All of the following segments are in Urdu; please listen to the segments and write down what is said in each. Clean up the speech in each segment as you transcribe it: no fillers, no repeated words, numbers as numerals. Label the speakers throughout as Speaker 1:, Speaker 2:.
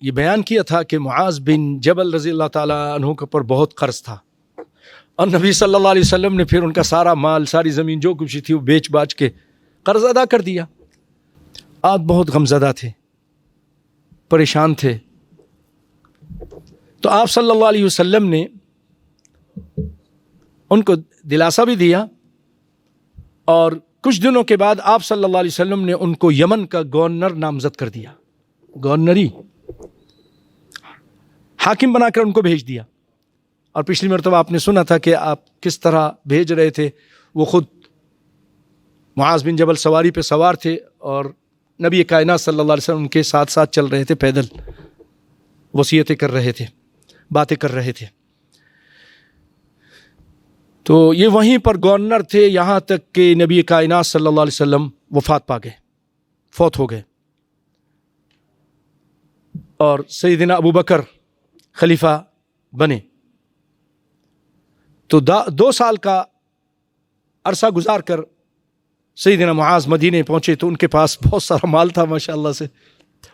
Speaker 1: یہ بیان کیا تھا کہ معاذ بن جبل رضی اللہ تعالیٰ عنہ کے اوپر بہت قرض تھا، اور نبی صلی اللہ علیہ وسلم نے پھر ان کا سارا مال، ساری زمین جو کچھ تھی وہ بیچ باچ کے قرض ادا کر دیا۔ آپ بہت غمزدہ تھے، پریشان تھے، تو آپ صلی اللہ علیہ وسلم نے ان کو دلاسا بھی دیا، اور کچھ دنوں کے بعد آپ صلی اللہ علیہ وسلم نے ان کو یمن کا گورنر نامزد کر دیا، گورنری حاکم بنا کر ان کو بھیج دیا۔ اور پچھلی مرتبہ آپ نے سنا تھا کہ آپ کس طرح بھیج رہے تھے، وہ خود معاذ بن جبل سواری پہ سوار تھے اور نبی کائنات صلی اللہ علیہ وسلم کے ساتھ ساتھ چل رہے تھے، پیدل وصیتیں کر رہے تھے، باتیں کر رہے تھے۔ تو یہ وہیں پر گورنر تھے یہاں تک کہ نبی کائنات صلی اللہ علیہ وسلم وفات پا گئے، فوت ہو گئے، اور سیدنا ابو بکر خلیفہ بنے۔ تو 2 سال کا عرصہ گزار کر سیدنا معاذ مدینے پہنچے، تو ان کے پاس بہت سارا مال تھا، ماشاءاللہ سے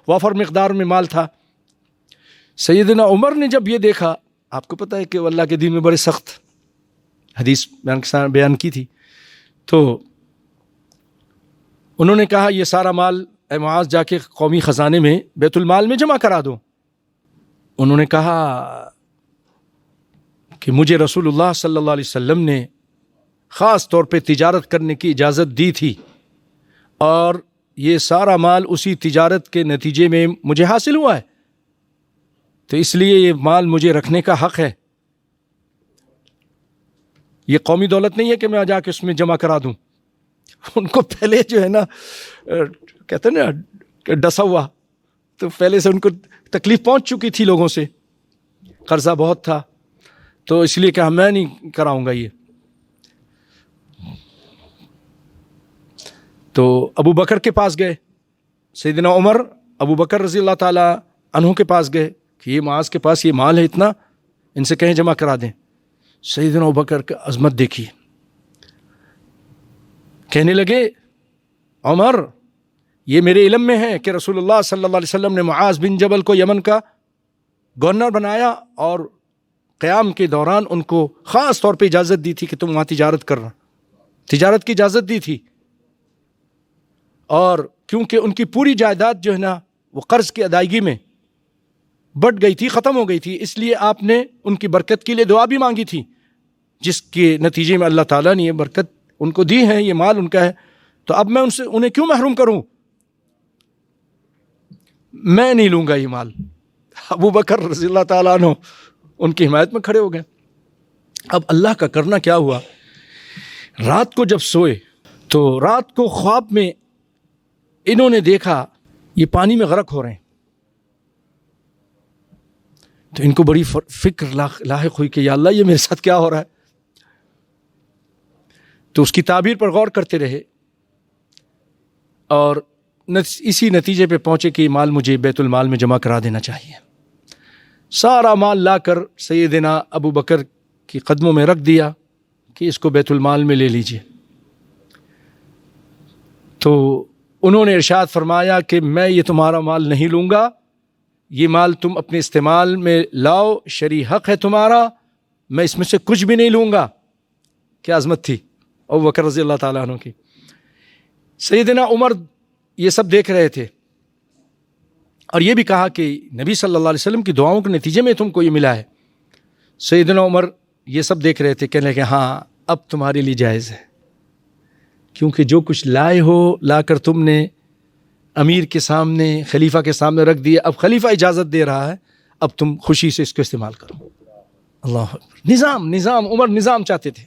Speaker 1: وافر مقدار میں مال تھا۔ سیدنا عمر نے جب یہ دیکھا، آپ کو پتہ ہے کہ وہ اللہ کے دین میں بڑے سخت، حدیث بیان کی تھی، تو انہوں نے کہا یہ سارا مال اے معاذ جا کے قومی خزانے میں بیت المال میں جمع کرا دو۔ انہوں نے کہا کہ مجھے رسول اللہ صلی اللہ علیہ وسلم نے خاص طور پہ تجارت کرنے کی اجازت دی تھی، اور یہ سارا مال اسی تجارت کے نتیجے میں مجھے حاصل ہوا ہے، تو اس لیے یہ مال مجھے رکھنے کا حق ہے۔ یہ قومی دولت نہیں ہے کہ میں جا کے اس میں جمع کرا دوں۔ ان کو پہلے جو ہے نا کہتے ہیں نا کہ ڈسا ہوا، تو پہلے سے ان کو تکلیف پہنچ چکی تھی لوگوں سے، قرضہ بہت تھا، تو اس لیے کہا میں نہیں کراؤں گا یہ۔ تو ابو بکر کے پاس گئے، سیدنا عمر ابو بکر رضی اللہ تعالیٰ عنہ کے پاس گئے کہ یہ معاذ کے پاس یہ مال ہے اتنا، ان سے کہیں جمع کرا دیں۔ سیدنا ابو بکر کی عظمت دیکھیے، کہنے لگے عمر یہ میرے علم میں ہے کہ رسول اللہ صلی اللہ علیہ وسلم نے معاذ بن جبل کو یمن کا گورنر بنایا، اور قیام کے دوران ان کو خاص طور پہ اجازت دی تھی کہ تم وہاں تجارت کرنا، تجارت کی اجازت دی تھی، اور کیونکہ ان کی پوری جائیداد جو ہے نا وہ قرض کی ادائیگی میں بٹ گئی تھی، ختم ہو گئی تھی، اس لیے آپ نے ان کی برکت کے لیے دعا بھی مانگی تھی، جس کے نتیجے میں اللہ تعالیٰ نے یہ برکت ان کو دی ہے، یہ مال ان کا ہے، تو اب میں انہیں کیوں محروم کروں؟ میں نہیں لوں گا یہ مال۔ ابو بکر رضی اللہ تعالیٰ عنہ ان کی حمایت میں کھڑے ہو گئے۔ اب اللہ کا کرنا کیا ہوا، رات کو جب سوئے تو رات کو خواب میں انہوں نے دیکھا یہ پانی میں غرق ہو رہے ہیں، تو ان کو بڑی فکر لاحق ہوئی کہ یا اللہ یہ میرے ساتھ کیا ہو رہا ہے۔ تو اس کی تعبیر پر غور کرتے رہے، اور اسی نتیجے پہ پہنچے کہ یہ مال مجھے بیت المال میں جمع کرا دینا چاہیے۔ سارا مال لا کر سیدنا ابو بکر کی قدموں میں رکھ دیا کہ اس کو بیت المال میں لے لیجئے۔ تو انہوں نے ارشاد فرمایا کہ میں یہ تمہارا مال نہیں لوں گا، یہ مال تم اپنے استعمال میں لاؤ، شرعی حق ہے تمہارا، میں اس میں سے کچھ بھی نہیں لوں گا۔ کیا عظمت تھی ابو بکر رضی اللہ تعالیٰ عنہ کی۔ سیدنا عمر یہ سب دیکھ رہے تھے، اور یہ بھی کہا کہ نبی صلی اللہ علیہ وسلم کی دعاؤں کے نتیجے میں تم کو یہ ملا ہے۔ سیدنا عمر یہ سب دیکھ رہے تھے، کہنے لگے ہاں اب تمہارے لیے جائز ہے، کیونکہ جو کچھ لائے ہو لا کر تم نے امیر کے سامنے، خلیفہ کے سامنے رکھ دیا، اب خلیفہ اجازت دے رہا ہے، اب تم خوشی سے اس کو استعمال کرو۔ اللہ اکبر۔ نظام عمر نظام چاہتے تھے،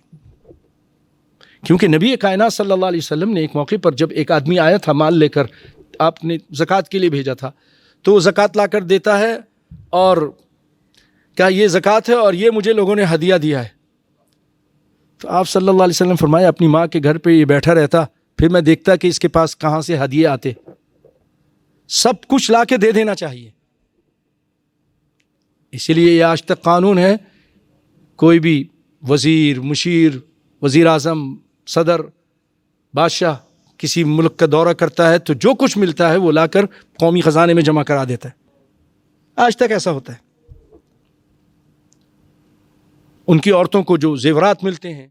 Speaker 1: کیونکہ نبی کائنات صلی اللہ علیہ وسلم نے ایک موقع پر جب ایک آدمی آیا تھا مال لے کر، آپ نے زکوٰۃ کے لیے بھیجا تھا، تو وہ زکوٰۃ لا کر دیتا ہے اور کہا یہ زکوٰۃ ہے اور یہ مجھے لوگوں نے ہدیہ دیا ہے۔ تو آپ صلی اللہ علیہ وسلم فرمایا اپنی ماں کے گھر پہ یہ بیٹھا رہتا، پھر میں دیکھتا کہ اس کے پاس کہاں سے ہدیے آتے، سب کچھ لا کے دے دینا چاہیے۔ اسی لیے یہ آج تک قانون ہے، کوئی بھی وزیر، مشیر، وزیر اعظم، صدر، بادشاہ کسی ملک کا دورہ کرتا ہے تو جو کچھ ملتا ہے وہ لا کر قومی خزانے میں جمع کرا دیتا ہے۔ آج تک ایسا ہوتا ہے. ان کی عورتوں کو جو زیورات ملتے ہیں